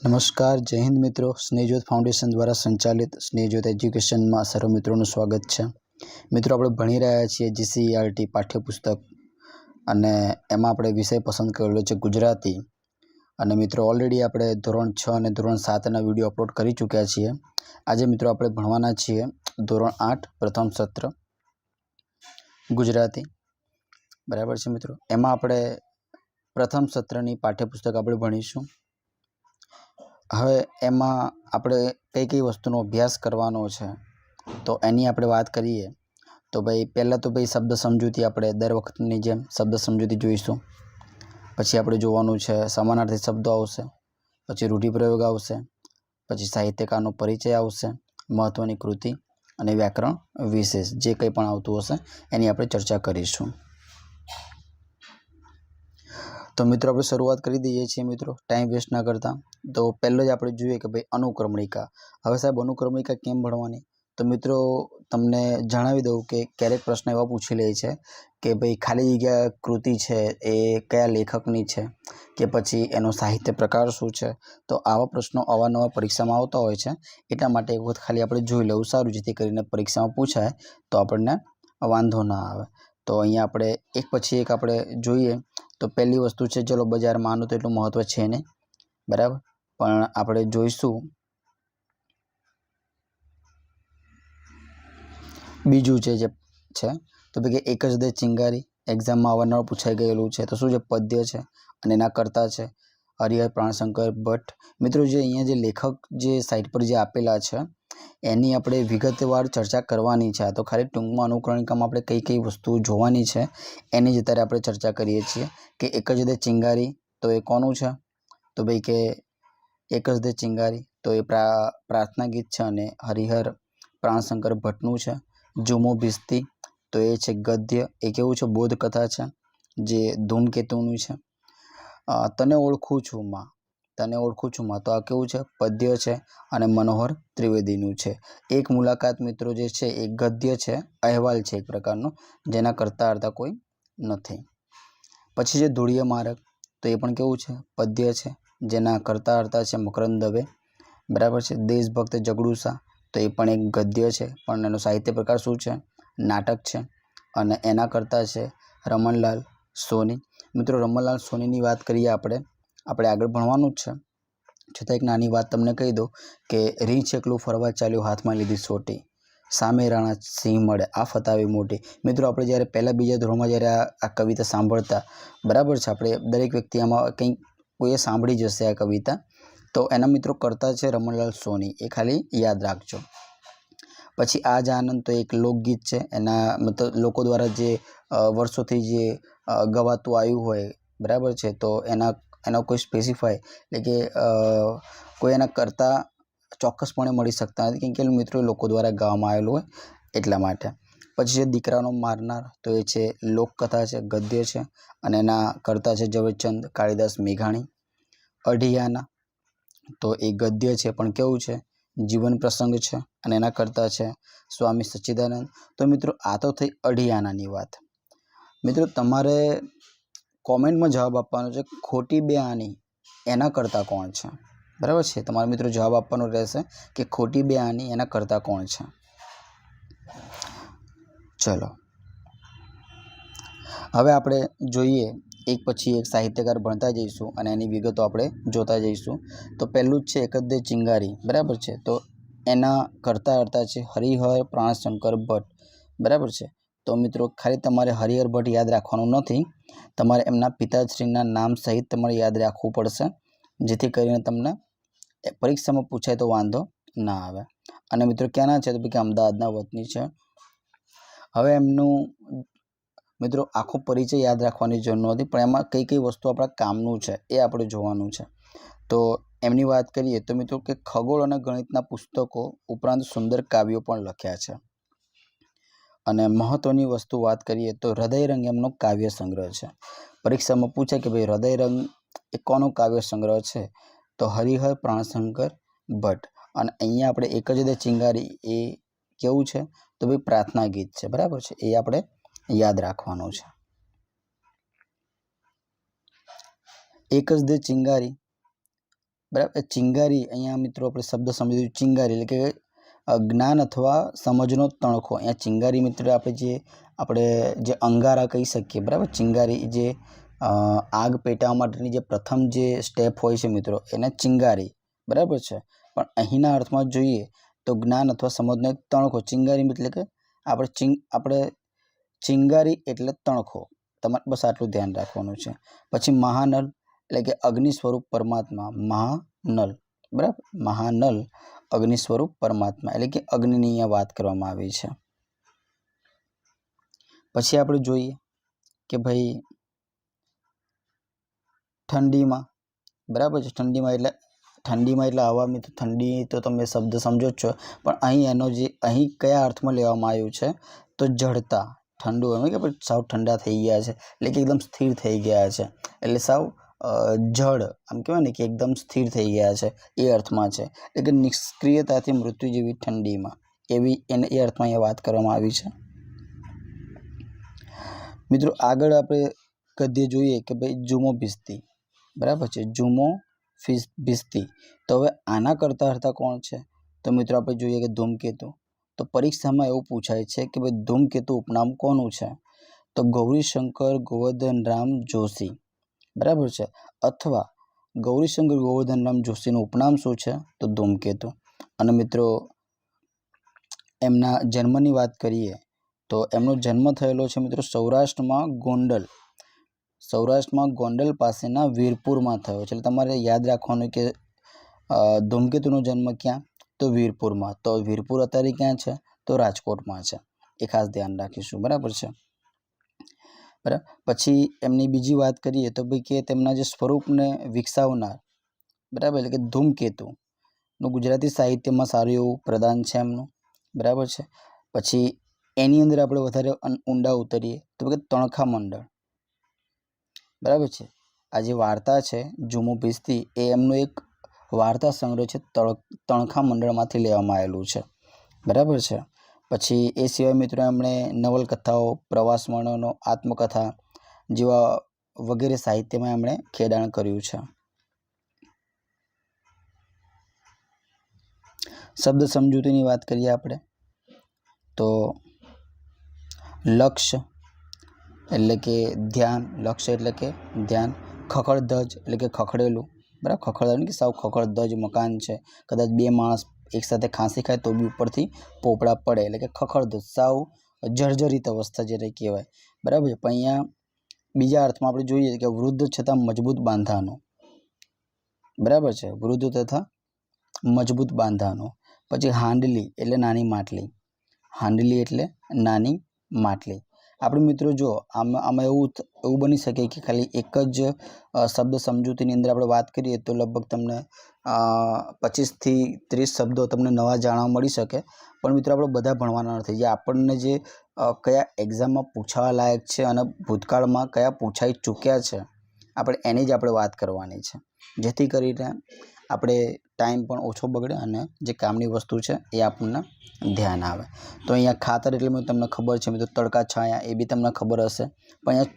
નમસ્કાર, જય હિન્દ મિત્રો। સ્નેહજ્યોત ફાઉન્ડેશન દ્વારા સંચાલિત સ્નેહજ્યોત એજ્યુકેશનમાં સર્વ મિત્રોનું સ્વાગત છે। મિત્રો, આપણે ભણી રહ્યા છીએ જીસીઈઆરટી પાઠ્યપુસ્તક અને એમાં આપણે વિષય પસંદ કરેલો છે ગુજરાતી। અને મિત્રો, ઓલરેડી આપણે ધોરણ 6 અને ધોરણ 7ના વિડીયો અપલોડ કરી ચૂક્યા છીએ। આજે મિત્રો આપણે ભણવાના છીએ ધોરણ 8 પ્રથમ સત્ર ગુજરાતી, બરાબર છે મિત્રો। એમાં આપણે પ્રથમ સત્રની પાઠ્યપુસ્તક આપણે ભણીશું। હવે એમાં આપણે કઈ વસ્તુનો અભ્યાસ કરવાનો છે તો એની આપણે વાત કરીએ તો ભાઈ પહેલાં તો ભાઈ શબ્દ સમજૂતી આપણે દર વખતની જેમ શબ્દ સમજૂતી જોઈશું। પછી આપણે જોવાનું છે સમાનાર્થી શબ્દો આવશે, પછી રૂઢિપ્રયોગ આવશે, પછી સાહિત્યકારનો પરિચય આવશે, મહત્ત્વની કૃતિ અને વ્યાકરણ વિશેષ જે કંઈ પણ આવતું હશે એની આપણે ચર્ચા કરીશું। તો મિત્રો આપણે શરૂઆત કરી દઈએ છીએ મિત્રો, ટાઈમ વેસ્ટ ના કરતા। તો પહેલો જ આપણે જોઈએ કે ભાઈ અનુક્રમણિકા। હવે સાહેબ અનુક્રમણિકા કેમ ભણવાની? તો મિત્રો તમને જણાવી દઉં કે ક્યારેક પ્રશ્ન એવા પૂછી લે છે કે ભાઈ ખાલી જગ્યા કૃતિ છે એ કયા લેખકની છે કે પછી એનો સાહિત્ય પ્રકાર શું છે। તો આવા પ્રશ્નો અવારનવાર પરીક્ષામાં આવતા હોય છે, એટલા માટે એક વખત ખાલી આપણે જોઈ લેવું સારું, જેથી કરીને પરીક્ષામાં પૂછાય તો આપણને વાંધો ના આવે। તો અહીંયા આપણે એક પછી એક આપણે જોઈએ તો પહેલી વસ્તુ છે, ચલો બજારમાં આનું તો એટલું મહત્ત્વ છે નહીં, બરાબર, પણ આપણે જોઈશું બીજું છે જે છે તો ભાઈ એક જ દે ચિંગારી, એક્ઝામમાં અવારનવાર પૂછાઈ ગયેલું છે। તો શું છે? પદ્ય છે અને એના કરતા છે હરિહર પ્રાણશંકર ભટ્ટ। મિત્રો જે અહીંયા જે લેખક જે સાઇટ પર જે આપેલા છે એની આપણે વિગતવાર ચર્ચા કરવાની છે। તો ખાલી ટૂંકમાં અનુક્રમણિકામાં આપણે કઈ વસ્તુઓ જોવાની છે એની જ અત્યારે આપણે ચર્ચા કરીએ છીએ કે એક જ દે ચિંગારી તો એ કોનું છે? તો ભાઈ કે એક જ દે ચિંગારી તો એ પ્રાર્થના ગીત છે અને હરિહર પ્રાણશંકર ભટ્ટનું છે। ઝુમો ભીસ્તી તો એ છે ગદ્ય, એ કેવું છે? બોધકથા છે જે ધૂમકેતુનું છે। તને ઓળખું છું માં, તને ઓળખું છું માં તો આ કેવું છે? પદ્ય છે અને મનોહર ત્રિવેદીનું છે। એક મુલાકાત મિત્રો જે છે એ ગદ્ય છે, અહેવાલ છે એક પ્રકારનો, જેના કરતા અર્થા કોઈ નથી। પછી જે ધૂળીય મારક તો એ પણ કેવું છે? પદ્ય છે, જેના કરતા અર્થા છે મકરંદ દવે, બરાબર છે। દેશભક્ત જગડુસા તો એ પણ એક ગદ્ય છે, પણ એનો સાહિત્ય પ્રકાર શું છે? નાટક છે અને એના કરતા છે રમણલાલ સોની। મિત્રો રમણલાલ સોનીની વાત કરીએ આપણે આગળ ભણવાનું જ છે, છતાં એક નાની વાત તમને કહી દઉં કે રીંછ એકલું ફરવા ચાલ્યું, હાથમાં લીધી સોટી, સામે રાણા સિંહ મળે આફત આવી મોટી। મિત્રો આપણે જ્યારે પહેલાં બીજા ધોરણમાં જ્યારે આ કવિતા સાંભળતા, બરાબર છે, આપણે દરેક વ્યક્તિ આમાં કંઈક કોઈએ સાંભળી જશે આ કવિતા, તો એના મિત્રો કરતા છે રમણલાલ સોની, એ ખાલી યાદ રાખજો। પછી આજ આનંદ તો એક લોકગીત છે, એના મતલબ લોકો દ્વારા જે વર્ષોથી જે ગવાતું આવ્યું હોય, બરાબર છે, તો એના કોઈ સ્પેસિફાય એટલે કે કોઈ એના કરતાં ચોક્કસપણે મળી શકતા નથી, કેમ કે મિત્રો લોકો દ્વારા ગાવામાં આવેલું હોય એટલા માટે। પછી જે દીકરાનો મારનાર તો એ છે લોકકથા છે, ગદ્ય છે અને એના કરતા છે ઝવેરચંદ કાળીદાસ મેઘાણી। અઢિયાના તો એ ગદ્ય છે પણ કેવું છે? જીવન પ્રસંગ છે અને એના કરતા છે સ્વામી સચ્ચિદાનંદ। તો મિત્રો આ તો થઈ અઢિયાનાની વાત। મિત્રો તમારે કોમેન્ટમાં જવાબ આપવાનો છે ખોટી બે આની એના કરતાં કોણ છે, બરાબર છે, તમારે મિત્રો જવાબ આપવાનો રહેશે કે ખોટી બે આની એના કરતાં કોણ છે। ચલો હવે આપણે જોઈએ એક પછી એક સાહિત્યકાર ભણતા જઈશું અને એની વિગતો આપણે જોતા જઈશું। તો પહેલું જ છે એક જ દે ચિંગારી, બરાબર છે, તો એના કરતા અર્થા છે હરિહર પ્રાણશંકર ભટ્ટ, બરાબર છે। તો મિત્રો ખાલી તમારે હરિહર ભટ્ટ યાદ રાખવાનું નથી, તમારે એમના પિતાશ્રીના નામ સહિત તમારે યાદ રાખવું પડશે, જેથી કરીને તમને પરીક્ષામાં પૂછાય તો વાંધો ના આવે। અને મિત્રો ક્યાંના છે? તો કે અમદાવાદના વતની છે। હવે એમનું મિત્રો આખો પરિચય યાદ રાખવાની જરૂર નથી, પણ એમાં કઈ વસ્તુ આપણા કામનું છે એ આપણે જોવાનું છે। તો એમની વાત કરીએ તો મિત્રો કે ખગોળ અને ગણિતના પુસ્તકો ઉપરાંત સુંદર કાવ્યો પણ લખ્યા છે। અને મહત્વની વસ્તુ વાત કરીએ તો હૃદયરંગ એમનો કાવ્ય સંગ્રહ છે। પરીક્ષામાં પૂછે કે ભાઈ હૃદયરંગ એ કોનો કાવ્ય સંગ્રહ છે? તો હરિહર પ્રાણશંકર ભટ્ટ। અને અહીંયા આપણે એક જ દે ચિંગારી એ કેવું છે? તો ભાઈ પ્રાર્થના ગીત છે, બરાબર છે, એ આપણે યાદ રાખવાનું છે। એક જ દે ચિંગારી બરાબર. ચિંગારી અહીંયા મિત્રો આપણે શબ્દ સમજીશું ચિંગારી એટલે કે જ્ઞાન અથવા સમજનો તણખો. અહીંયા ચિંગારી મિત્રો આપણે જે અંગારા કહી શકીએ, બરાબર. ચિંગારી જે આગ પેટાવા માટેની જે પ્રથમ જે સ્ટેપ હોય છે મિત્રો એને ચિંગારી, બરાબર છે. પણ અહીંના અર્થમાં જોઈએ તો જ્ઞાન અથવા સમજનો એક તણખો. ચિંગારી એટલે કે આપણે ચિંગારી એટલે તણખો. તમારે બસ આટલું ધ્યાન રાખવાનું છે. પછી મહાનલ એટલે કે અગ્નિ સ્વરૂપ પરમાત્મા. મહાનલ, બરાબર. મહાનલ અગ્નિ સ્વરૂપ પરમાત્મા એટલે કે અગ્નિની અહીંયા વાત કરવામાં આવી છે. પછી આપણે જોઈએ કે ભાઈ ઠંડીમાં, બરાબર છે. ઠંડીમાં એટલે હવા મિત્રો. ઠંડી તો તમે શબ્દ સમજો જ છો, પણ અહીં કયા અર્થમાં લેવામાં આવ્યું છે તો જડતા. ઠંડુ એમ કે સાવ ઠંડા થઈ ગયા છે એટલે કે એકદમ સ્થિર થઈ ગયા છે, એટલે સાવ જડ આમ કહેવાય ને કે એકદમ સ્થિર થઈ ગયા છે એ અર્થમાં છે. એટલે કે નિષ્ક્રિયતાથી મૃત્યુ જેવી ઠંડીમાં એ અર્થમાં અહીંયા વાત કરવામાં આવી છે. મિત્રો આગળ આપણે ગદ્ય જોઈએ કે ભાઈ જુમો ભીસ્તી, બરાબર છે. જુમો ભીસ્તી. તો હવે આના કરતા હર્તા કોણ છે તો મિત્રો આપણે જોઈએ કે ધૂમકેતુ. તો પરીક્ષામાં એવું પૂછાય છે કે ભાઈ ધૂમકેતુ ઉપનામ કોનું છે તો ગૌરીશંકર ગોવર્ધનરામ જોશી, બરાબર છે. અથવા ગૌરીશંકર ગોવર્ધનરામ જોશીનું ઉપનામ શું છે તો ધૂમકેતુ. અને મિત્રો એમના જન્મની વાત કરીએ તો એમનો જન્મ થયેલો છે મિત્રો સૌરાષ્ટ્રમાં ગોંડલ પાસેના વીરપુરમાં થયો છે. એટલે તમારે યાદ રાખવાનું કે ધૂમકેતુનો જન્મ ક્યાં તો વીરપુરમાં. તો વીરપુર અત્યારે ક્યાં છે તો રાજકોટમાં છે. એ ખાસ ધ્યાન રાખીશું, બરાબર છે. બરાબર. પછી એમની બીજી વાત કરીએ તો ભાઈ કે તેમના જે સ્વરૂપને વિકસાવનાર, બરાબર, એટલે કે ધૂમકેતુનું ગુજરાતી સાહિત્યમાં સારું એવું પ્રદાન છે એમનું, બરાબર છે. પછી એની અંદર આપણે વધારે ઊંડા ઉતરીએ તો કે તણખા મંડળ, બરાબર છે. આ જે વાર્તા છે જુમો ભીસ્તી એ એમનું એક વાર્તા સંગ્રહ છે, તણખા મંડળમાંથી લેવામાં આવેલું છે, બરાબર છે. પછી એ સિવાય મિત્રો એમણે નવલકથાઓ, પ્રવાસ વર્ણનો, આત્મકથા જેવા વગેરે સાહિત્યમાં એમણે ખેડાણ કર્યું છે. શબ્દ સમજૂતીની વાત કરીએ આપણે તો લક્ષ્ય એટલે કે ધ્યાન, લક્ષ્ય એટલે કે ધ્યાન. ખખડધજ એટલે કે ખખડેલું, બરાબર. ખખડધજ કે સાવ ખખડધજ મકાન છે, કદાચ બે માણસ એકસાથે ખાંસી ખાય તો બી ઉપરથી પોપડા પડે એટલે કે ખખડધજ, સાવ જર્જરિત અવસ્થા જેને કહેવાય, બરાબર. પણ અહીંયા બીજા અર્થમાં આપણે જોઈએ કે વૃદ્ધ છતાં મજબૂત બાંધાનો, બરાબર છે. વૃદ્ધ તથા મજબૂત બાંધાનો. પછી હાંડલી એટલે નાની માટલી. હાંડલી એટલે નાની માટલી. આપણે મિત્રો જો આમાં એવું બની શકે કે ખાલી એક જ શબ્દ સમજૂતીની અંદર આપણે વાત કરીએ તો લગભગ તમને 25 થી 30 શબ્દો તમને નવા જાણવા મળી શકે. પણ મિત્રો આપણે બધા ભણવાના નથી. જે આપણને જે કયા એક્ઝામમાં પૂછાવા લાયક છે અને ભૂતકાળમાં કયા પૂછાઈ ચૂક્યા છે આપણે એની જ આપણે વાત કરવાની છે, જેથી કરીને આપણે ટાઈમ પણ ઓછો બગડે અને જે કામની વસ્તુ છે એ આપણને ધ્યાન આવે. તો અહીંયા ખાતર એટલે મેં તમને ખબર છે મિત્રો, તડકા છાયા એ બી તમને ખબર હશે. પણ અહીંયા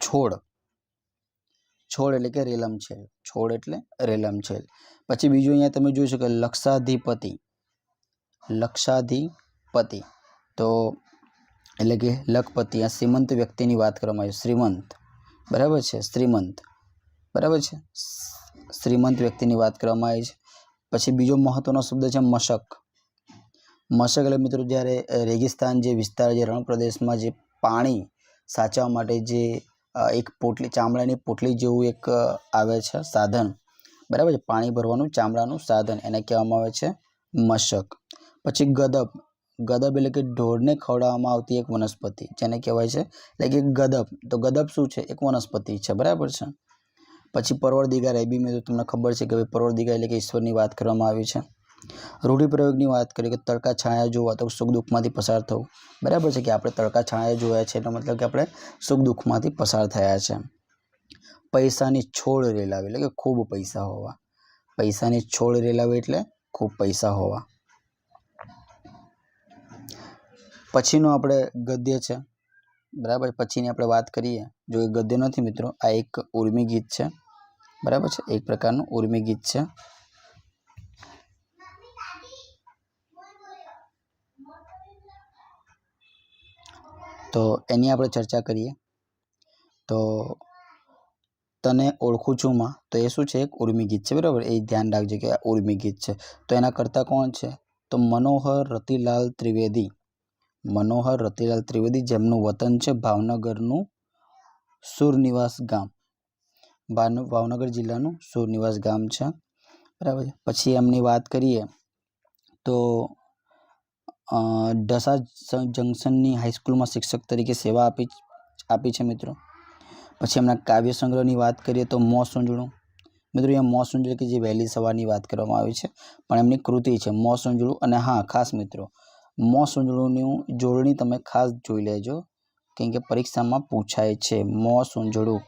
છોડ એટલે કે રેલમછેલ. છોડ એટલે રેલમછેલ. પછી બીજું અહીંયા તમે જોઈ શકો લક્ષાધિપતિ તો એટલે કે લખપતિ. આ શ્રીમંત વ્યક્તિની વાત કરવામાં આવી. શ્રીમંત, બરાબર છે. શ્રીમંત, બરાબર છે. શ્રીમંત વ્યક્તિની વાત કરવામાં આવી છે. પછી બીજો મહત્વનો શબ્દ છે મશક. મશક એટલે મિત્રો જ્યારે રેગિસ્તાન જે વિસ્તાર, જે રણ પ્રદેશમાં જે પાણી સાચવવા માટે જે એક પોટલી, ચામડાની પોટલી જેવું એક આવે છે સાધન, બરાબર છે. પાણી ભરવાનું ચામડાનું સાધન, એને કહેવામાં આવે છે મશક. પછી ગદબ. ગદબ એટલે કે ઢોરને ખવડાવવામાં આવતી એક વનસ્પતિ, જેને કહેવાય છે એટલે કે ગદબ. તો ગદબ શું છે? એક વનસ્પતિ છે, બરાબર છે. પછી પરવરદિગાર. એ બી મેં તમને ખબર છે કે ભાઈ પરવરદિગાર એટલે કે ઈશ્વરની વાત કરવામાં આવી છે. રૂઢિપ્રયોગની વાત કરીએ કે તડકા છાયા જોવા તો સુખ દુઃખમાંથી પસાર થવું, બરાબર છે. કે આપણે તડકા છાયા જોયા છે એનો મતલબ કે આપણે સુખ દુઃખમાંથી પસાર થયા છે. પૈસાની છોડ રેલાવી એટલે કે ખૂબ પૈસા હોવા. પૈસાની છોડ રેલાવી એટલે ખૂબ પૈસા હોવા. પછીનો આપણે ગદ્ય છે, બરાબર. પછીની આપણે વાત કરીએ, જો એ ગદ્ય નથી મિત્રો, આ એક ઉર્મી ગીત છે, બરાબર છે. એક પ્રકારનું ઉર્મી ગીત છે. તો એની આપણે ચર્ચા કરીએ. તો તને ઓળખું છું માં, તો એ શું છે? એક ઉર્મી ગીત છે, બરાબર. એ ધ્યાન રાખજો કે આ ઉર્મી ગીત છે. તો એના કરતા કોણ છે? તો મનોહર રતિલાલ ત્રિવેદી. મનોહર રતિલાલ ત્રિવેદી, જેમનું વતન છે ભાવનગરનું સુરનિવાસ ગામ. ભાવનગર જિલ્લાનું સુરનિવાસ ગામ છે, બરાબર. પછી એમની વાત કરીએ તો ઢસા જંકશનની હાઈસ્કૂલમાં શિક્ષક તરીકે સેવા આપી છે મિત્રો. પછી એમના કાવ્ય સંગ્રહની વાત કરીએ તો મો સૂંજણું. મિત્રો અહીંયા મો સૂંજણું કે જે વહેલી સવારની વાત કરવામાં આવી છે, પણ એમની કૃતિ છે મો સૂંજણું. અને હા, ખાસ મિત્રો, મો સૂંજણુંની જોડણી તમે ખાસ જોઈ લેજો, કેમ કે પરીક્ષામાં પૂછાય છે મો સૂંજણું,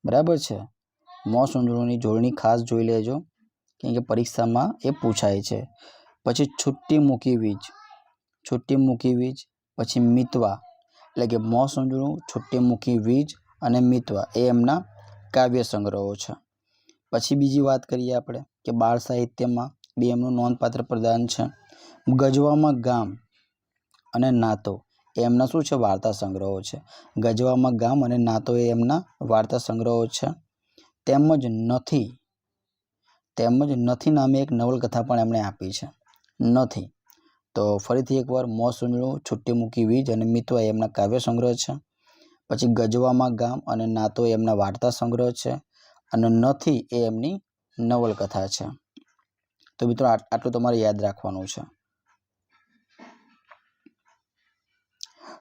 બરાબર છે. મો સૂંજણુંની જોડણી ખાસ જોઈ લેજો, કેમ કે પરીક્ષામાં એ પૂછાય છે. પછી છુટ્ટી મૂકી વીજ. છુટ્ટી મૂકી વીજ. પછી મિતવા, એટલે કે મો સૂંજણું, છુટ્ટી મૂકી વીજ અને મિતવા એ એમના કાવ્ય સંગ્રહો છે. પછી બીજી વાત કરીએ આપણે કે બાળ સાહિત્યમાં બી એમનું નોંધપાત્ર પ્રદાન છે. ગજવામાં ગામ અને નાતો એ એમના શું છે? વાર્તા સંગ્રહો છે. ગજવામાં ગામ અને નાતો એ એમના વાર્તા સંગ્રહો છે. તેમજ નથી નામે એક નવલકથા પણ એમણે આપી છે, નથી. તો ફરીથી એકવાર મો સૂંજણું, છુટ્ટી મૂકી વીજ અને મિતવા એમના કાવ્ય સંગ્રહ છે. પછી ગજવામાં ગામ અને નાતો એમના વાર્તા સંગ્રહ છે. અને નથી એ એમની નવલકથા છે. તો મિત્રો આટલું તમારે યાદ રાખવાનું છે.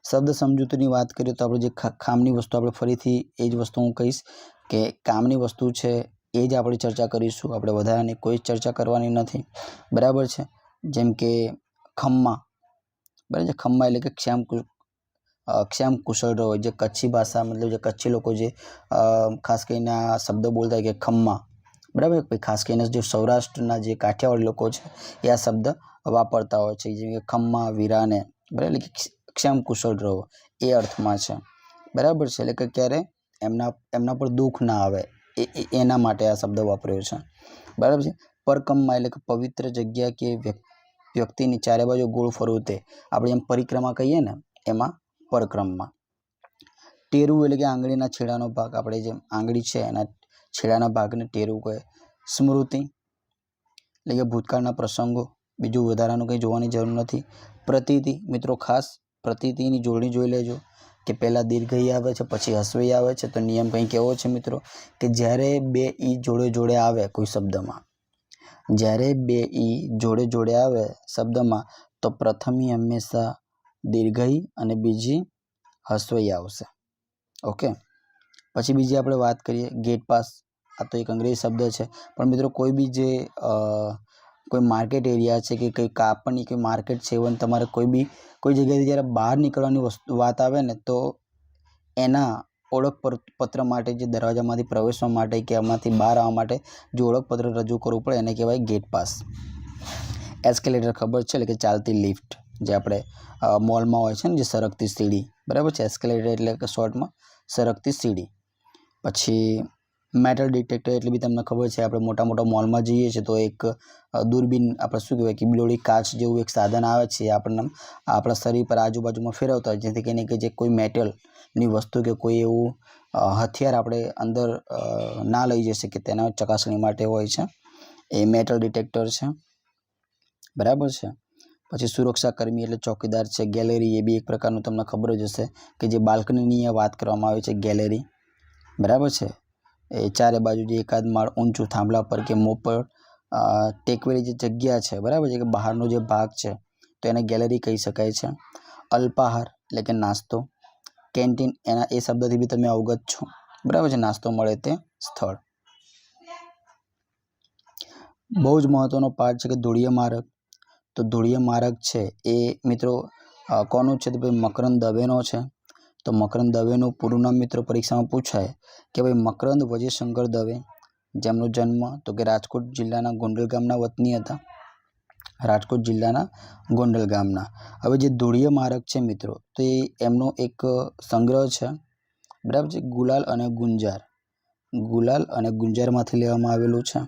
શબ્દ સમજૂતીની વાત કરીએ તો આપણે જે કામની વસ્તુ, આપણે ફરીથી એ જ વસ્તુ હું કહીશ કે કામની વસ્તુ છે એ જ આપણે ચર્ચા કરીશું. આપણે વધારાની કોઈ ચર્ચા કરવાની નથી, બરાબર છે. જેમ કે ખમ્મા, બરાબર છે. ખમ્મા એટલે કે ક્ષેમ કુશળ રહો, જે કચ્છી ભાષા, મતલબ જે કચ્છી લોકો જે ખાસ કરીને આ શબ્દ બોલતા હોય કે ખમ્મા, બરાબર. ખાસ કરીને જે સૌરાષ્ટ્રના જે કાઠિયાવાડી લોકો છે એ આ શબ્દ વાપરતા હોય છે, જેમ કે ખમ્મા વીરાને, બરાબર. એટલે કે ક્ષેમ કુશળ રહો એ અર્થમાં છે, બરાબર છે. એટલે કે ક્યારે એમના પર દુઃખ ના આવે એના માટે આ શબ્દ વાપર્યો છે, બરાબર છે. પરકમ્મા એટલે કે પવિત્ર જગ્યા કે વ્યક્તિની ચારે બાજુ ગોળ ફરવું, તે આપણે એમ પરિક્રમા કહીએ ને, એમાં પરક્રમમાં. ટેરવું એટલે કે આંગળીના છેડાનો ભાગ, આપણે જેમ આંગળી છે એના છેડાના ભાગને ટેરવું કહે. સ્મૃતિ એટલે કે ભૂતકાળના પ્રસંગો, બીજું વધારાનું કંઈ જોવાની જરૂર નથી. પ્રતીતિ, મિત્રો ખાસ પ્રતીતિની જોડણી જોઈ લેજો કે પહેલાં દીર્ઘઈ આવે છે પછી હસ્વઈ આવે છે. તો નિયમ કંઈક એવો છે મિત્રો કે જ્યારે બે ઈ જોડે આવે કોઈ શબ્દમાં, જ્યારે બે ઈ જોડે આવે શબ્દમાં, તો પ્રથમી હંમેશા દીર્ઘઈ અને બીજી હસ્વઈ આવશે. ઓકે. પછી બીજી આપણે વાત કરીએ ગેટ પાસ. આ તો એક અંગ્રેજી શબ્દ છે, પણ મિત્રો કોઈ બી જે કોઈ માર્કેટ એરિયા છે કે કંઈ કાપડની કોઈ માર્કેટ છે, ઇવન તમારે કોઈ જગ્યાએથી જ્યારે બહાર નીકળવાની વાત આવે ને, તો એના ઓળખપત્ર માટે, જે દરવાજામાંથી પ્રવેશવા માટે કે એમાંથી બહાર આવવા માટે જે ઓળખપત્ર રજૂ કરવું પડે એને કહેવાય ગેટ પાસ. એસ્કેલેટર ખબર છે, એટલે કે ચાલતી લિફ્ટ, જે આપણે મોલમાં હોય છે ને, જે સરકતી સીડી, બરાબર છે. એસ્કેલેટર એટલે કે શોર્ટમાં સરકતી સીડી. પછી મેટલ ડિટેક્ટર એટલે બી તમને ખબર છે, આપણે મોટા મોલમાં જઈએ છીએ તો એક દૂરબીન, આપણે શું કહેવાય કે બિલોડી કાચ જેવું એક સાધન આવે છે, આપણને આપણા શરીર પર આજુબાજુમાં ફેરવતા હોય, જેથી કરીને કે જે કોઈ મેટલની વસ્તુ કે કોઈ એવું હથિયાર આપણે અંદર ના લઈ જઈ શકીએ, તેના ચકાસણી માટે હોય છે. એ મેટલ ડિટેક્ટર છે, બરાબર છે. પછી સુરક્ષા કર્મી એટલે ચોકીદાર છે. ગેલેરી એ બી એક પ્રકારનું તમને ખબર જ હશે કે જે બાલ્કનીની વાત કરવામાં આવે છે, ગેલેરી, બરાબર છે. એ ચારે બાજુ જે એકાદ માળ ઊંચું થાંભલા પર કે મોં પર ટેકવેલી જે જગ્યા છે, બરાબર છે, કે બહારનો જે ભાગ છે, તો એને ગેલેરી કહી શકાય છે. અલ્પાહાર એટલે કે નાસ્તો. કેન્ટીન, એ શબ્દથી બી તમે અવગત છો, બરાબર છે. નાસ્તો મળે તે સ્થળ. બહુ જ મહત્વનો પાઠ છે કે ધૂળીય માર્ગ. તો ધૂળીય માર્ગ છે એ મિત્રો કોનું છે? તો ભાઈ મકરંદ દવેનો છે. તો મકરંદ દવેનું પૂરું નામ મિત્રો પરીક્ષામાં પૂછાય કે ભાઈ મકરંદ વજીશંકર દવે, જેમનો જન્મ તો કે રાજકોટ જિલ્લાના ગોંડલ ગામના વતની હતા. રાજકોટ જિલ્લાના ગોંડલ ગામના. હવે જે ધૂળીય માર્ગ છે મિત્રો, તો એ એમનો એક સંગ્રહ છે, બરાબર છે. ગુલાલ અને ગુંજારમાંથી લેવામાં આવેલું છે.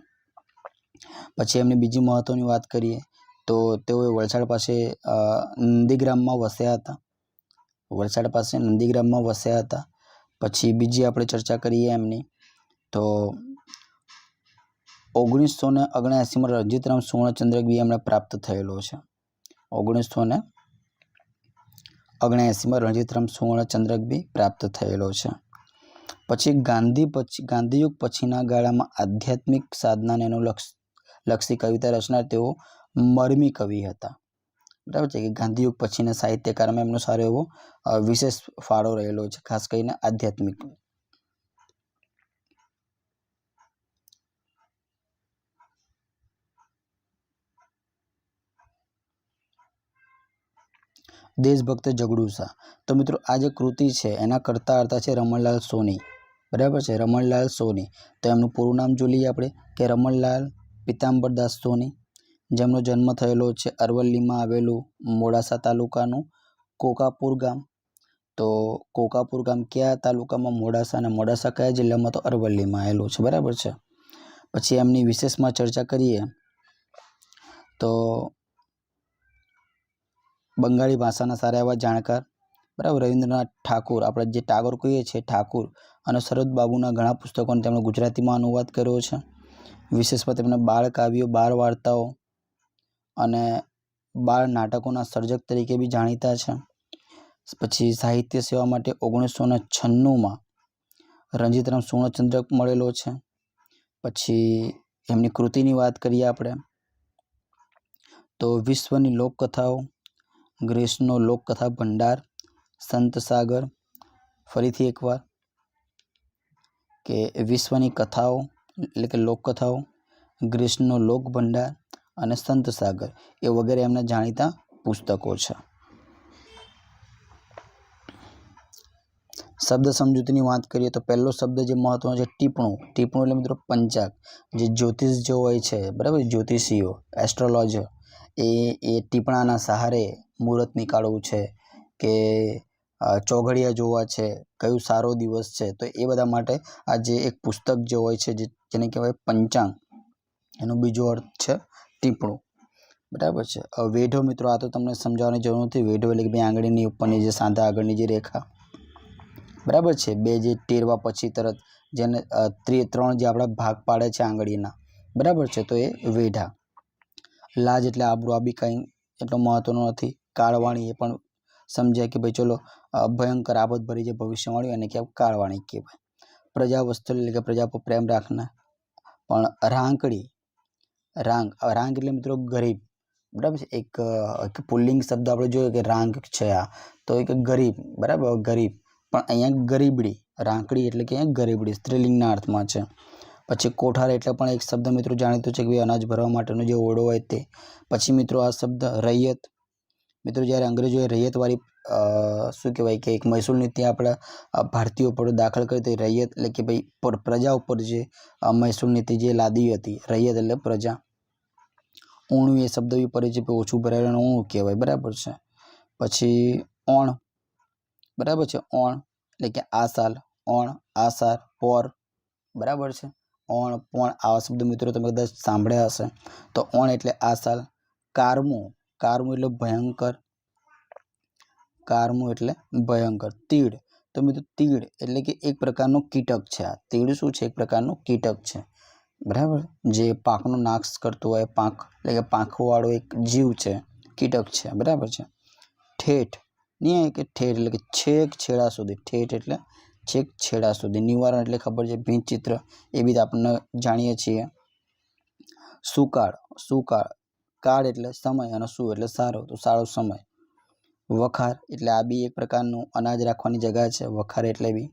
પછી એમની બીજી મહત્વની વાત કરીએ તો તેઓ વલસાડ પાસે નંદીગ્રામમાં વસ્યા હતા, વલસાડ પાસે નંદીગ્રામમાં વસ્યા હતા. પછી બીજી આપણે ચર્ચા કરીએ એમની તો 1979માં રણજીતરામ સુવર્ણચંદ્રક બી એમને પ્રાપ્ત થયેલો છે. 1979માં રણજીતરામ સુવર્ણચંદ્રક બી પ્રાપ્ત થયેલો છે. પછી ગાંધીયુગ પછીના ગાળામાં આધ્યાત્મિક સાધનાને લક્ષી કવિતા રચનાર તેઓ મરમી કવિ હતા. બરાબર છે કે ગાંધીયુગ પછીના સાહિત્યકારમાં એમનો સારો એવો વિશેષ ફાળો રહેલો છે, ખાસ કરીને આધ્યાત્મિક. દેશભક્ત ઝઘડુસા. તો મિત્રો આ જે કૃતિ છે એના કરતા હતા છે રમણલાલ સોની. બરાબર છે, રમણલાલ સોની. તો એમનું પૂરું નામ જોઈ લઈએ આપણે કે રમણલાલ પીતાંબરદાસ સોની, જેમનો જન્મ થયેલો છે અરવલ્લીમાં આવેલું મોડાસા તાલુકાનું કોકાપુર ગામ. તો કોકાપુર ગામ કયા તાલુકામાં? મોડાસા. અને મોડાસા કયા જિલ્લામાં? તો અરવલ્લીમાં આવેલું છે. બરાબર છે. પછી એમની વિશેષમાં ચર્ચા કરીએ તો બંગાળી ભાષાના સારા એવા જાણકાર. બરાબર. રવિન્દ્રનાથ ઠાકુર, આપણે જે ટાગોર કહીએ છીએ ઠાકુર, અને શરદ બાબુના ઘણા પુસ્તકોને તેમણે ગુજરાતીમાં અનુવાદ કર્યો છે. વિશેષમાં તેમણે બાળ કાવ્યો, બાળ વાર્તાઓ અને બાળ નાટકોના સર્જક તરીકે બી જાણીતા છે. પછી સાહિત્ય સેવા માટે 1996માં રણજીતરામ સુવર્ણચંદ્રક મળેલો છે. પછી એમની કૃતિની વાત કરીએ આપણે તો વિશ્વની લોકકથાઓ, ગ્રીસનો લોકકથા ભંડાર, સંત સાગર. ફરીથી એકવાર કે વિશ્વની કથાઓ એટલે કે લોકકથાઓ, ગ્રીસનો લોક ભંડાર અને સંત સાગર એ વગેરે એમના જાણીતા પુસ્તકો છે. શબ્દ સમજૂતીની વાત કરીએ તો પહેલો શબ્દ જે મહત્વનો છે ટીપણું. ટીપણું એટલે મિત્રો પંચાગ, જે જ્યોતિષ જે હોય છે, બરાબર, જ્યોતિષીઓ, એસ્ટ્રોલોજર, એ ટીપણાના સહારે મુહૂર્ત નીકાળવું છે કે ચોઘડિયા જોવા છે, કયું સારો દિવસ છે, તો એ બધા માટે આ જે એક પુસ્તક જે હોય છે જેને કહેવાય પંચાંગ, એનો બીજો અર્થ છે ટીપણું. બરાબર છે. વેઢો મિત્રો આ તો તમને સમજાવવાની જરૂર નથી. વેઢો એટલે કે બે આંગળીની ઉપરની જે સાંધા આગળની જે રેખા, બરાબર છે, બે જે ટેરવા પછી તરત જેને ત્રણ જે આપણા ભાગ પાડે છે આંગળીના, બરાબર છે, તો એ વેઢા. લાજ એટલે આબરૂ, આ બી કંઈ એટલો મહત્વનો નથી. કાળવાણી એ પણ સમજાય કે ભાઈ ચલો ભયંકર આફત ભરી જે ભવિષ્યવાણી એને કહેવાય કાળવાણી કહેવાય. પ્રજા વસ્તુ એટલે કે પ્રજા પર પ્રેમ રાખનાર. પણ રાંકડી, રાંગ એટલે મિત્રો ગરીબ. બરાબર છે. એક પુલ્લિંગ શબ્દ આપણે જોયો કે રાંગ છે આ, તો એક ગરીબ. બરાબર, ગરીબ. પણ અહીંયા ગરીબડી, રાંકડી એટલે કે અહીંયા ગરીબડી સ્ત્રીલિંગના અર્થમાં છે. પછી કોઠાર એટલે પણ એક શબ્દ મિત્રો જાણીતું છે કે ભાઈ અનાજ ભરવા માટેનો જે ઓરડો હોય તે. પછી મિત્રો આ શબ્દ રૈયત. મિત્રો જ્યારે અંગ્રેજોએ રૈયતવાળી શું કહેવાય કે એક મહેસૂલ નીતિ આપણા ભારતીયો પર દાખલ કરી હતી. રૈયત એટલે કે ભાઈ પ્રજા ઉપર જે મહેસૂલ નીતિ જે લાદી હતી, રૈયત એટલે પ્રજા. ઊણું એ શબ્દ બી પરિચિત, ઓછું ભરાયેલું ઊણું કહેવાય. બરાબર છે. પછી ઓણ, બરાબર છે, ઓણ એટલે કે આસાલ, ઓણ, આસાર, પોર. બરાબર છે. ઓણ, પોણ આવા શબ્દ મિત્રો તમે કદાચ સાંભળ્યા હશે. તો ઓણ એટલે આસાલ. કારમું, કારમું એટલે ભયંકર, કારમું એટલે ભયંકર. તીડ, તો મિત્રો તીડ એટલે કે એક પ્રકારનું કીટક છે. આ તીડ શું છે? એક પ્રકારનું કીટક છે. બરાબર, જે પાંખનો નાશ કરતો હોય, પાંખ એટલે કે પાંખવાળો એક જીવ છે, કીટક છે. બરાબર છે. ઠેઠ, નહીં કે ઠેઠ એટલે કે છેક છેડા સુધી, ઠેઠ એટલે છેક છેડા સુધી. નિવારણ એટલે ખબર છે, ભીંત ચિત્ર, એ બી આપણને જાણીએ છીએ. સુકાળ, સુકાળ, કાળ એટલે સમય અને સુ એટલે સારો, તો સારો સમય. વખાર એટલે આ બી એક પ્રકારનું અનાજ રાખવાની જગ્યા છે, વખાર એટલે બી.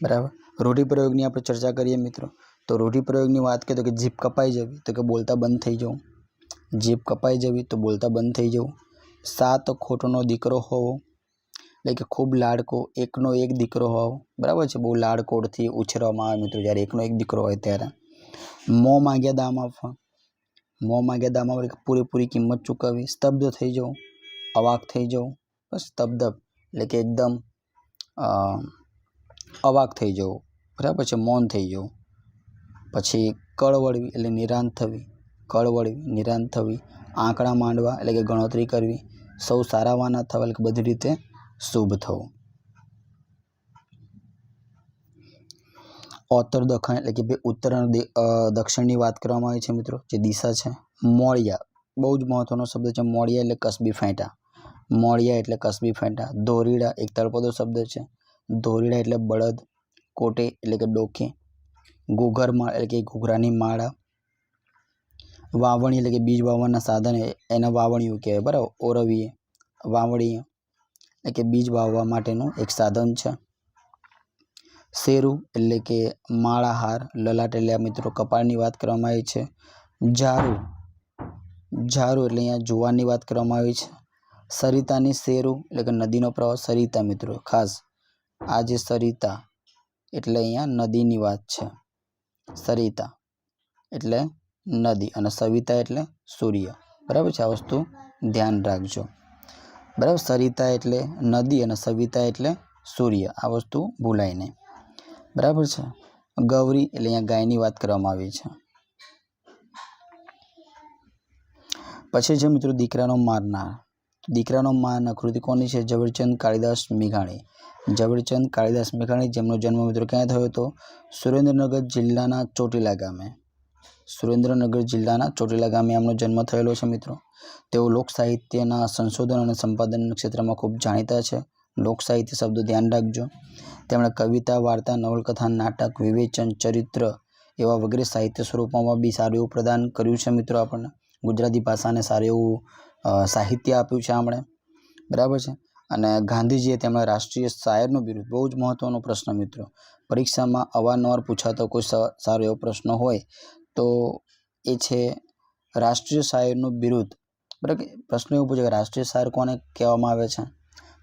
બરાબર. રૂઢિપ્રયોગની આપણે ચર્ચા કરીએ મિત્રો તો રૂઢિપ્રયોગની વાત કરીએ તો કે જીભ કપાઈ જવી તો કે બોલતા બંધ થઈ જવું. જીભ કપાઈ જવી તો બોલતા બંધ થઈ જવું. સાત ખોટનો દીકરો હોવો એટલે કે ખૂબ લાડકો, એકનો એક દીકરો હોવો. બરાબર છે. બહુ લાડકોડથી ઉછેરવામાં આવે મિત્રો જ્યારે એકનો એક દીકરો હોય ત્યારે. મોં માગ્યા દામ આપવા, મોં માગ્યા દામ આપવા એટલે પૂરેપૂરી કિંમત ચૂકવવી. સ્તબ્ધ થઈ જવું, અવાક થઈ જવું. બસ સ્તબ્ધ એટલે કે એકદમ અવાક થઈ જવું. બરાબર છે. મૌન થઈ જવું. પછી કળવળવી એટલે નિરાંત થવી, કળવળવી, નિરાંત થવી. આંકડા માંડવા એટલે કે ગણતરી કરવી. સૌ સારાવાના થવા એટલે કે બધી રીતે શુભ થવું. ઉત્તર દખણ એટલે કે ભાઈ ઉત્તર અને દક્ષિણની વાત કરવામાં આવી છે મિત્રો, જે દિશા છે. મોળિયા બહુ જ મહત્વનો શબ્દ છે. મોળિયા એટલે કસબી ફેંટા. મોળિયા એટલે કસબી ફેંટા. ધોરીડા એક તળપદો શબ્દ છે. ધોરીડા એટલે બળદ. કોટે એટલે કે ડોકી. ઘૂઘરમાળ એટલે કે ઘૂઘરાની માળા. વાવણી એટલે કે બીજ વાવવાના સાધન, એને વાવણીયું કહેવાય, બરાબર. ઓરવીએ વાવણી એટલે કે બીજ વાવવા માટેનું એક સાધન છે. શેરું એટલે કે માળાહાર. લલાટ એટલે મિત્રો કપાળની વાત કરવામાં આવી છે. ઝારું એટલે અહીંયા જુવારની વાત કરવામાં આવી છે. સરિતાની શેરું એટલે કે નદીનો પ્રવાહ. સરિતા મિત્રો ખાસ આ જે સરિતા એટલે અહીંયા નદીની વાત છે. સરિતા એટલે નદી અને સવિતા એટલે સૂર્ય, બરાબર છે. આ વસ્તુ ધ્યાન રાખજો, બરાબર. સરિતા એટલે નદી અને સવિતા એટલે સૂર્ય, આ વસ્તુ ભૂલાય નહીં, બરાબર છે. ગૌરી એટલે અહીંયા ગાયની વાત કરવામાં આવી છે. પછી છે મિત્રો દીકરાનો મારનાર. દીકરાનો મારનાર કૃતિ કોની છે? ઝવેરચંદ કાળીદાસ મેઘાણી. ઝવેરચંદ કાળીદાસ મેઘાણી, જેમનો જન્મ મિત્રો ક્યાં થયો હતો? સુરેન્દ્રનગર જિલ્લાના ચોટીલા ગામે. સુરેન્દ્રનગર જિલ્લાના ચોટીલા ગામે એમનો જન્મ થયેલો છે મિત્રો. તેઓ લોક સાહિત્યના સંશોધન અને સંપાદન ક્ષેત્રમાં ખૂબ જાણીતા છે. લોક સાહિત્ય શબ્દ ધ્યાન રાખજો. તેમણે કવિતા, વાર્તા, નવલકથા, નાટક, વિવેચન, ચરિત્ર એવા વગેરે સાહિત્ય સ્વરૂપોમાં બી સારું એવું પ્રદાન કર્યું છે મિત્રો. આપણને ગુજરાતી ભાષાને સારું એવું સાહિત્ય આપ્યું છે આપણે, બરાબર છે. અને ગાંધીજીએ તેમના રાષ્ટ્રીય શાયરનું બિરુદ, બહુ જ મહત્વનો પ્રશ્ન મિત્રો, પરીક્ષામાં અવારનવાર પૂછાતો કોઈ સારો એવો પ્રશ્ન હોય તો એ છે રાષ્ટ્રીય શાયરનું બિરુદ, બરાબર. પ્રશ્ન એવું પૂછે કે રાષ્ટ્રીય શાયર કોને કહેવામાં આવે છે?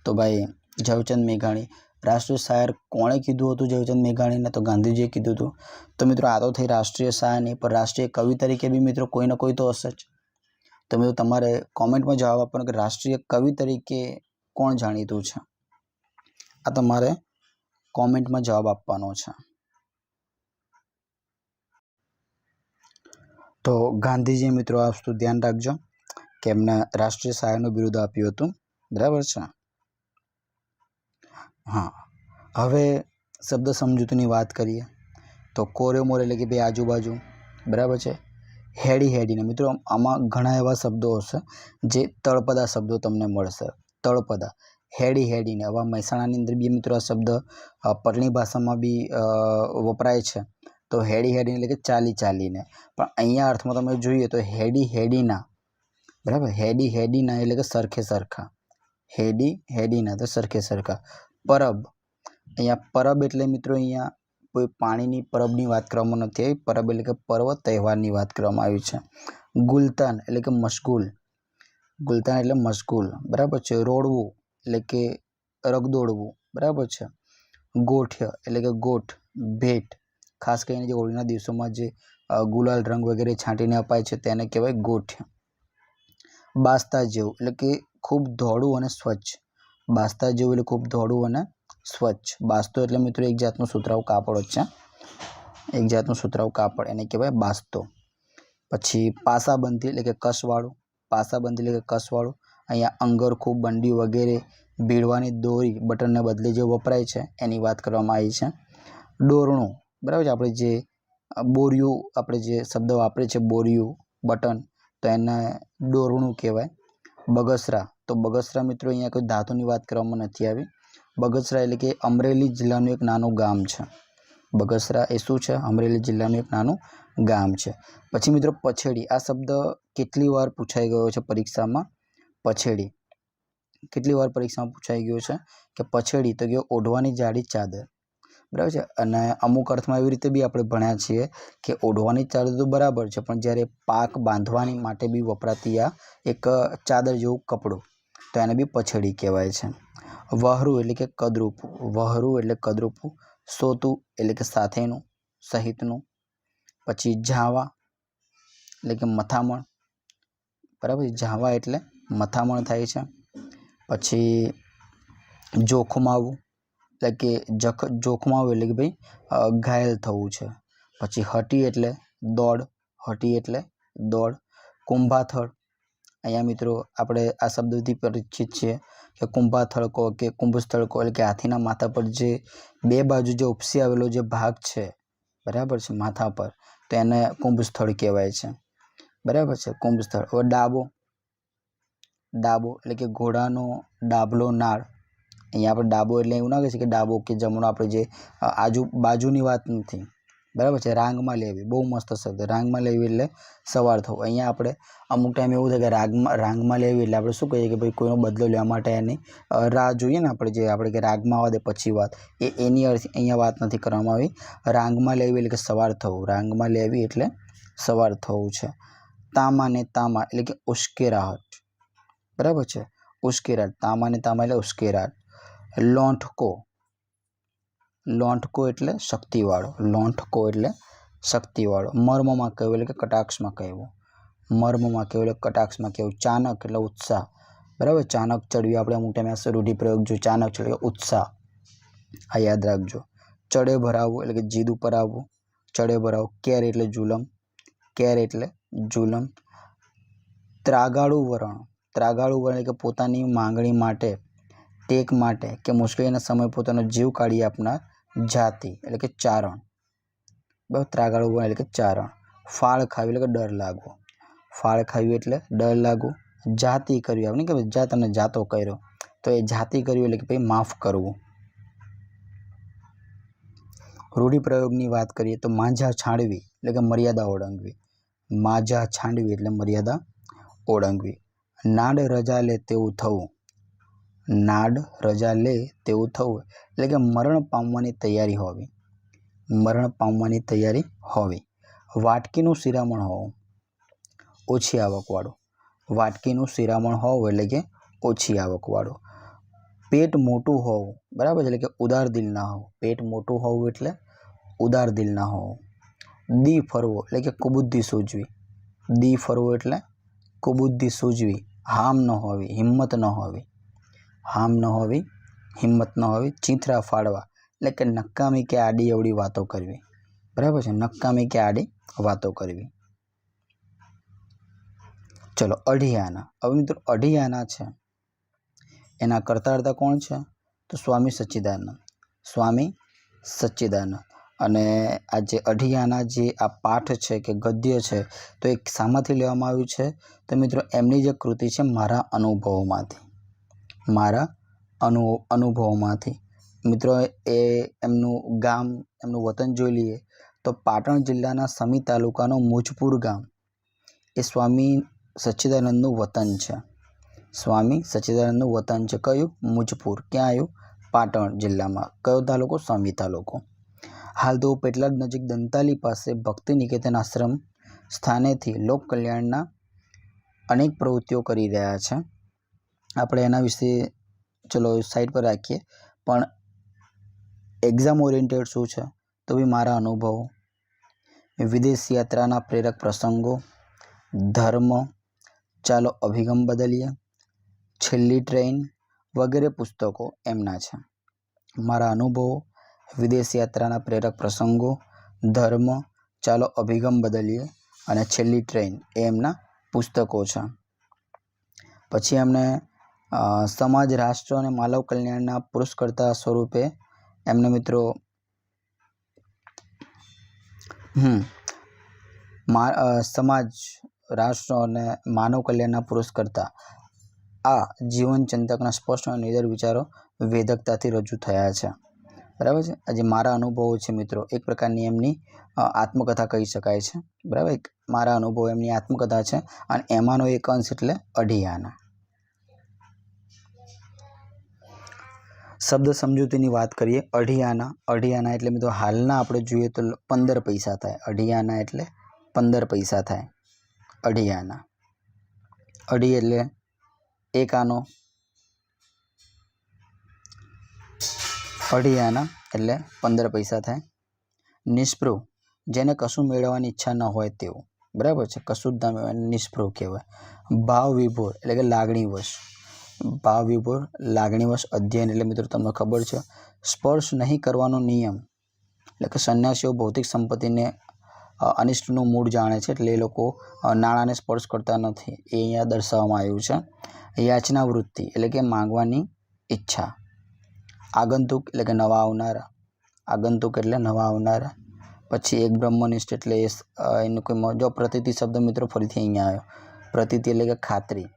તો ભાઈ ઝવેરચંદ મેઘાણી. રાષ્ટ્રીય શાયર કોણે કીધું હતું ઝવેરચંદ મેઘાણીને? તો ગાંધીજીએ કીધું હતું. તો મિત્રો આ તો થઈ રાષ્ટ્રીય શાયર નહીં, પણ રાષ્ટ્રીય કવિ તરીકે બી મિત્રો કોઈ ને કોઈ તો હશે જ. તો મિત્રો તમારે કોમેન્ટમાં જવાબ આપવાનો કે રાષ્ટ્રીય કવિ તરીકે કોણ જાણીતું છે? આ તમારે કોમેન્ટમાં જવાબ આપવાનો છે. તો ગાંધીજી મિત્રો આ વસ્તુ ધ્યાન રાખજો કે એમને રાષ્ટ્રીય શાયરનું બિરુદ આપ્યું હતું, બરાબર છે. હા, હવે શબ્દ સમજૂતીની વાત કરીએ તો કોરે મોરે એટલે કે ભાઈ આજુબાજુ, બરાબર છે. હેડી હેડીને મિત્રો આમાં ઘણા એવા શબ્દો હશે જે તળપદા શબ્દો તમને મળશે. તળપદા, હેડી હેડીને. આવા મહેસાણાની અંદર બી મિત્રો આ શબ્દ પટણી ભાષામાં બી વપરાય છે. તો હેડી હેડીને એટલે કે ચાલી ચાલીને. પણ અહીંયા અર્થમાં તમે જોઈએ તો હેડી હેડીના, બરાબર. હેડી હેડીના એટલે કે સરખે સરખા. હેડી હેડીના તો સરખે સરખા. પરબ, અહીંયા પરબ એટલે મિત્રો અહીંયા કોઈ પાણીની પરબની વાત કરવામાં નથી આવી. પરબ એટલે કે પર્વ, તહેવારની વાત કરવામાં આવી છે. ગુલતાન એટલે કે મશગુલ. ગુલતાન એટલે મશગુલ, બરાબર છે. રોડવું એટલે કે રગદોડવું, બરાબર છે. ગોઠ્ય એટલે કે ગોઠ. ભેટ, ખાસ કરીને જે હોળીના દિવસોમાં જે ગુલાલ રંગ વગેરે છાંટીને અપાય છે તેને કહેવાય ગોઠ્ય. બાસ્તા જેવું એટલે કે ખૂબ ધોળું અને સ્વચ્છ. બાસ્તા જેવું એટલે ખૂબ ધોળું અને સ્વચ્છ. બાસ્તો એટલે મિત્રો એક જાતનું સુતરાઉ કાપડ જ છે. એક જાતનું સુતરાઉ કાપડ, એને કહેવાય બાસ્તો. પછી પાસાબંધી એટલે કે કસવાળું. પાસાબંધી એટલે કે કસવાળું. અહીંયા અંગરખું, બંડી વગેરે ભીડવાની દોરી બટનને બદલે જે વપરાય છે એની વાત કરવામાં આવી છે. દોરણું, બરાબર છે. આપણે જે બોરિયું, આપણે જે શબ્દ વાપરીએ છીએ બોરિયું, બટન, તો એને દોરણું કહેવાય. બગસરા, તો બગસરા મિત્રો અહીંયા કોઈ ધાતુની વાત કરવામાં નથી આવી. બગસરા એટલે કે અમરેલી જિલ્લાનું એક નાનું ગામ છે. બગસરા એ શું છે? અમરેલી જિલ્લાનું એક નાનું ગામ છે. પછી મિત્રો પછેડી, આ શબ્દ કેટલી વાર પૂછાઈ ગયો છે પરીક્ષામાં? પછેડી કેટલી વાર પરીક્ષામાં પૂછાઈ ગયો છે કે પછેડી તો કે ઓઢવાની જાડી ચાદર, બરાબર છે. અને અમુક અર્થમાં એવી રીતે બી આપણે ભણ્યા છીએ કે ઓઢવાની ચાદર તો બરાબર છે, પણ જ્યારે પાક બાંધવાની માટે બી વપરાતી આ એક ચાદર જેવું કપડું, તો એને બી પછેડી કહેવાય છે. વહરું એટલે કે કદરૂપું. વહરું એટલે કદરૂપું. સોતું એટલે કે સાથેનું, સહિતનું. પછી ઝાવા એટલે કે મથામણ, બરાબર. ઝાવા એટલે મથામણ થાય છે. પછી જોખમાવું એટલે કે જોખમાવું એટલે કે ભાઈ ઘાયલ થવું છે. પછી હટી એટલે દોડ. હટી એટલે દોડ. કુંભાથળ, અહીંયા મિત્રો આપણે આ શબ્દથી પરિચિત છીએ. કે કુંભાથળ કહો કે કુંભસ્થળ કહો, એટલે કે હાથીના માથા પર જે બે બાજુ જે ઉપસી આવેલો જે ભાગ છે, બરાબર છે, માથા પર, તો એને કુંભસ્થળ કહેવાય છે, બરાબર છે, કુંભસ્થળ. હવે ડાબો, ડાબો એટલે કે ઘોડાનો ડાબલો નાળ. અહીંયા આપણે ડાબો એટલે એવું ના કહી શકીએ ડાબો કે જમણો, આપણે જે બાજુની વાત નથી, બરાબર છે. રાંગમાં લેવી, બહુ મસ્ત શબ્દ, રાંગમાં લેવી એટલે સવાર થવું. અહીંયા આપણે અમુક ટાઈમ એવું થાય કે રાંગમાં લેવી એટલે આપણે શું કહીએ કે ભાઈ કોઈનો બદલો લેવા માટે એની રાહ જોઈએ ને આપણે કે રાગમાં આવવા દે પછી વાત, એની અર્થ અહીંયા વાત નથી કરવામાં આવી. રાંગમાં લેવી એટલે કે સવાર થવું, રાંગમાં લેવી એટલે સવાર થવું છે. તામા ને તામા એટલે કે ઉશ્કેરાહટ, બરાબર છે, ઉશ્કેરાટ. તામા ને તામા એટલે ઉશ્કેરાટ. લોંઠકો, લોંઠકો એટલે શક્તિવાળો, લોંઠકો એટલે શક્તિવાળો. મર્મમાં કહેવું એટલે કે કટાક્ષમાં કહેવું, મર્મમાં કહેવું એટલે કટાક્ષમાં કહેવું. ચાનક એટલે ઉત્સાહ, બરાબર, ચાનક ચડવી, આપણે અમુક ટાઈમે રૂઢિપ્રયોગ જો ચાનક ચડવી એટલે ઉત્સાહ, આ યાદ રાખજો. ચડે ભરાવવું એટલે કે જીદ ઉપર આવવું, ચડે ભરાવવું. કેર એટલે જુલમ, કેર એટલે જુલમ. ત્રાગાળું વરણ, ત્રાગાળું વરણ એટલે કે પોતાની માંગણી માટે, ટેક માટે કે મુશ્કેલીના સમયે પોતાનો જીવ કાઢી આપનાર જાતિ એટલે કે ચારણ, બરાબર, ત્રાગાળું વરણ એટલે કે ચારણ. ફાળ ખાવી એટલે કે ડર લાગવો, ફાળ ખાવી એટલે ડર લાગવો. જાતિ કરવી, આપણે કે જા તને જાતો કર્યો, તો એ જાતિ કરવી એટલે કે ભાઈ માફ કરવું. રૂઢિપ્રયોગની વાત કરીએ તો માંઝા છાંડવી એટલે કે મર્યાદા ઓળંગવી, માંઝા છાંડવી એટલે મર્યાદા ઓળંગવી. નાડ રજા લે તેવું થવું, નાડ રજા લે તેવું થવું એટલે કે મરણ પામવાની તૈયારી હોવી, મરણ પામવાની તૈયારી હોવી. વાટકીનું શિરામણ હોવું, ઓછી આવકવાળું, વાટકીનું શિરામણ હોવું એટલે કે ઓછી આવકવાળું. પેટ મોટું હોવું, બરાબર છે, એટલે કે ઉદાર દિલ ના હોવું, પેટ મોટું હોવું એટલે ઉદાર દિલ ના હોવું. દી ફરવો એટલે કે કુબુદ્ધિ સૂઝવી, દી ફરવો એટલે કુબુદ્ધિ સૂઝવી. હામ ન હોવી, હિંમત ન હોવી, હામ ન હોવી, હિંમત ન હોવી. ચીંથરા ફાડવા એટલે કે નકામી કે આડી અવળી વાતો કરવી, બરાબર છે, નકામી કે આડી વાતો કરવી. ચલો અઢિયાના. હવે મિત્રો અઢિયાના છે એના કર્તા કોણ છે? તો સ્વામી સચ્ચિદાનંદ, સ્વામી સચ્ચિદાનંદ. અને આ જે અઢિયાના જે આ પાઠ છે કે ગદ્ય છે તો એ શામાંથી લેવામાં આવ્યું છે? તો મિત્રો એમની જે કૃતિ છે મારા અનુભવોમાંથી, મારા અનુભવોમાંથી. મિત્રો એ એમનું ગામ, એમનું વતન જોઈ લઈએ તો પાટણ જિલ્લાના સમી તાલુકાનો મુજપુર ગામ એ સ્વામી સચ્ચિદાનંદનું વતન છે, સ્વામી સચ્ચિદાનંદનું વતન છે. કયું? મુજપુર. ક્યાં આવ્યું? પાટણ જિલ્લામાં. કયો તાલુકો? સમી તાલુકો. હાલ તો પેટલાદ નજીક દંતાલી પાસે ભક્તિ નિકેતન આશ્રમ સ્થાનેથી લોક કલ્યાણના અનેક પ્રવૃત્તિઓ કરી રહ્યા છે. આપણે એના વિશે ચલો સાઈડ પર રાખીએ, પણ એક્ઝામ ઓરિએન્ટેડ શું છે? તો બી મારા અનુભવો, વિદેશ યાત્રાના પ્રેરક પ્રસંગો, ધર્મ, ચાલો અભિગમ બદલીએ, છેલ્લી ટ્રેન વગેરે પુસ્તકો એમના છે. મારા અનુભવો, વિદેશ યાત્રાના પ્રેરક પ્રસંગો, ધર્મ, ચાલો અભિગમ બદલીએ અને છેલ્લી ટ્રેન એ એમના પુસ્તકો છે. પછી એમને સમાજ, રાષ્ટ્ર અને માનવ કલ્યાણના પુરસ્કર્તા સ્વરૂપે એમને મિત્રો સમાજ, રાષ્ટ્ર અને માનવ કલ્યાણના પુરસ્કર્તા આ જીવન ચિંતકના સ્પષ્ટ અને નિડર વિચારો વેધકતાથી રજૂ થયા છે, બરાબર છે. આજે મારા અનુભવો છે મિત્રો એક પ્રકારની એમની આત્મકથા કહી શકાય છે, બરાબર. મારા અનુભવો એમની આત્મકથા છે અને એમાંનો એક અંશ એટલે અઢિયાના. શબ્દ સમજૂતીની વાત કરીએ. અઢિયાના, અઢિયાના એટલે મિત્રો હાલના આપણે જોઈએ તો 15 પૈસા થાય. અઢિયાના એટલે 15 પૈસા થાય. અઢિયાના, અઢી એટલે એક આનો, અઢિયાના એટલે 15 પૈસા થાય. નિષ્પૃહ, જેને કશું મેળવવાની ઈચ્છા ન હોય તેવું, બરાબર છે, કશું જ ના મેળવવાની નિષ્પૃહ કહેવાય. ભાવ વિભોર એટલે કે લાગણીવશ, ભાવ વિભોર લાગણીવશ અધ્યયન એટલે મિત્રો તમને ખબર છે સ્પર્શ નહીં કરવાનો નિયમ, એટલે કે સંન્યાસીઓ ભૌતિક સંપત્તિને અનિષ્ટનું મૂળ જાણે છે, એટલે એ લોકો નાણાંને સ્પર્શ કરતા નથી, એ અહીંયા દર્શાવવામાં આવ્યું છે. યાચના વૃત્તિ એટલે કે માંગવાની ઈચ્છા. આગંતુક એટલે કે નવા આવનારા. આગંતુક એટલે નવા આવનારા. પછી એક બ્રહ્મનિષ્ઠ એટલે એનું કોઈ જો પ્રતીતિ શબ્દ મિત્રો ફરીથી અહીંયા આવ્યો. પ્રતીતિ એટલે કે ખાતરી.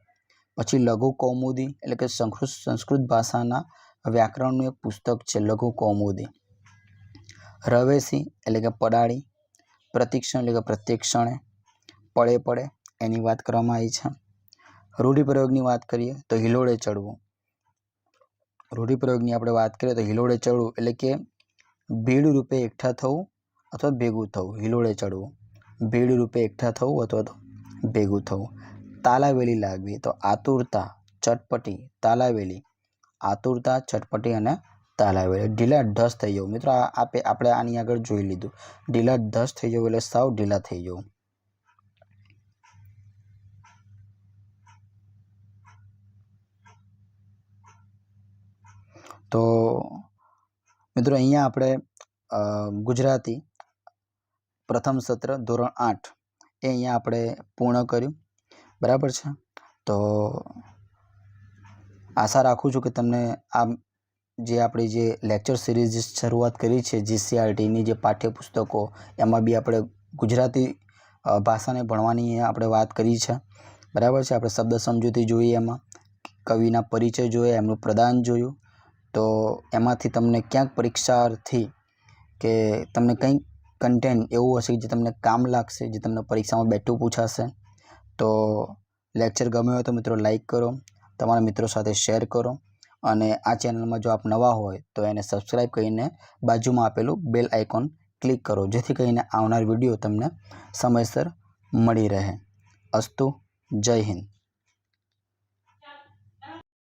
પછી લઘુ કૌમુદી એટલે કે સંસ્કૃત ભાષાના વ્યાકરણનું એક પુસ્તક છે લઘુ કૌમુદી. રવેશી એટલે કે પડાળી. પ્રતિક્ષણ એટલે કે પ્રત્યક્ષણે. પડે પડે એની વાત કરવામાં આવી છે. રૂઢિપ્રયોગની વાત કરીએ તો હિલોળે ચડવું. રૂઢિપ્રયોગની આપણે વાત કરીએ તો હિલોળે ચડવું એટલે કે ભીડ રૂપે એકઠા થવું અથવા ભેગું થવું. હિલોળે ચડવું ભીડ રૂપે એકઠા થવું અથવા તો ભેગું થવું. તાલાવેલી લાગવી તો આતુરતા, ચટપટી, તાલાવેલી. આતુરતા, ચટપટી અને તાલાવેલી. ઢીલા ઢસ થઈ જવું મિત્રો આપણે આની આગળ જોઈ લીધું. ઢીલા ઢસ થઈ જવું એટલે સાવ ઢીલા થઈ જવું. તો મિત્રો અહીંયા આપણે ગુજરાતી પ્રથમ સત્ર ધોરણ 8 એ અહીંયા આપણે પૂર્ણ કર્યું. બરાબર છે. તો આશા રાખું છું કે તમને આ જે આપણી જે લેક્ચર સિરીઝ શરૂઆત કરી છે જીસીઆરટીની જે પાઠ્યપુસ્તકો, એમાં બી આપણે ગુજરાતી ભાષાને ભણવાની આપણે વાત કરી છે. બરાબર છે. આપણે શબ્દ સમજૂતી જોઈએ, એમાં કવિના પરિચય જોયા, એમનું પ્રદાન જોયું. તો એમાંથી તમને ક્યાંક પરીક્ષાર્થી કે તમને કંઈક કન્ટેન્ટ એવું હશે જે તમને કામ લાગશે, જે તમને પરીક્ષામાં બેઠું પૂછાશે. તો લેક્ચર ગમ્યો હોય તો મિત્રો લાઈક કરો, તમારા મિત્રો સાથે શેર કરો, અને આ ચેનલમાં જો આપ નવા હોય તો એને સબસ્ક્રાઈબ કરીને બાજુમાં આપેલું બેલ આઇકોન ક્લિક કરો, જેથી કરીને આવનાર વિડીયો તમને સમયસર મળી રહે. અસ્તુ. જય હિન્દ.